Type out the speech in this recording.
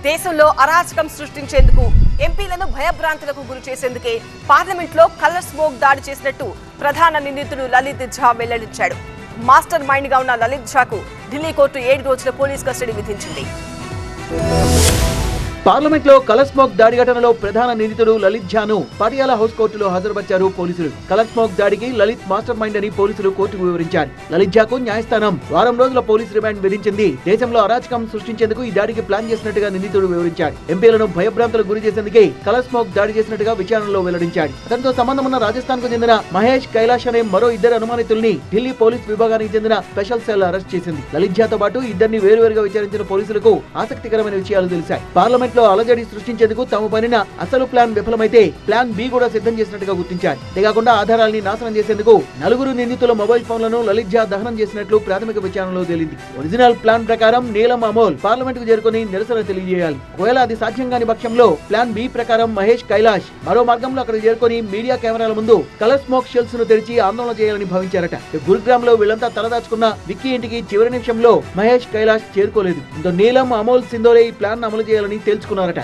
దేశంలో అరాచకం సృష్టించేందుకు ఎంపీలను భయభ్రాంతులకు గురి చేసేందుకే పార్లమెంట్లో కలర్ స్మోక్ దాడి చేసినట్టు ప్రధాన నిందితుడు లలిత్ ఝా వెల్లడించాడు. మాస్టర్ మైండ్ గా ఉన్న లలిత్ ఝాకు ఢిల్లీ కోర్టు 7 రోజుల పోలీస్ కస్టడీ విధించింది. పార్లమెంట్ లో కలర్ స్మోక్ దాడి ఘటనలో ప్రధాన నిందితుడు లలిత్ ఝాను పటియాలా హౌస్ కోర్టులో హాజరుపరిచారు పోలీసులు. కలర్ స్మోక్ దాడికి లలిత్ మాస్టర్ మైండ్ అని పోలీసులు కోర్టుకు వివరించారు. లలిత్ ఝాకు న్యాయస్థానం వారం రోజుల పోలీస్ రిమాండ్ విధించింది. దేశంలో అరాచకం సృష్టించేందుకు ఈ దాడికి ప్లాన్ చేసినట్టుగా నిందితుడు వివరించాడు. ఎంపీలను భయభ్రాంతులకు గురి చేసేందుకే కలర్ స్మోక్ దాడి చేసినట్టుగా విచారణలో వెల్లడించాడు. అతనితో సంబంధం ఉన్న రాజస్థాన్ కు చెందిన మహేష్ కైలాష్ అనే మరో 2 అనుమానితుల్ని ఢిల్లీ పోలీస్ విభాగానికి చెందిన స్పెషల్ సెల్ అరెస్ట్ చేసింది. లలిత్ ఝాతో పాటు ఇద్దరిని వేరువేరుగా విచారించిన పోలీసులకు ఆసక్తికరమైన విషయాలు తెలిసాయి. పార్లమెంట్ లో అలజడి సృష్టించేందుకు తాము పనిన అసలు ప్లాన్ విఫలమైతే ప్లాన్ బి కూడా సిద్ధం చేసినట్టుగా గుర్తించారు. అంతేకాకుండా ఆధారాల్ని నాశనం చేసేందుకు 4 నిందితుల మొబైల్ ఫోన్లను లలిత్ ఝా దహనం చేసినట్లు ప్రాథమిక విచారణలో తేలింది. ఒరిజినల్ ప్లాన్ ప్రకారం నీలం అమోల్ పార్లమెంట్ కు చేరుకుని నిరసన తెలియజేయాలి. ఒకవేళ అది సాధ్యం కాని పక్షంలో ప్లాన్ బి ప్రకారం మహేష్ కైలాష్ మరో మార్గంలో అక్కడికి చేరుకుని మీడియా కెమెరాల ముందు కలర్ స్మోక్ షెల్స్ ను తెరిచి ఆందోళన చేయాలని భావించారట. గురుగ్రామ్ లో వీళ్లంతా తలదాచుకున్న విక్కీ ఇంటికి చివరి నిమిషంలో మహేష్ కైలాష్ చేరుకోలేదు. నీలం అమోల్ సింధోరే ఈ ప్లాన్ అమలు చేయాలని తేల్చుకున్నారట.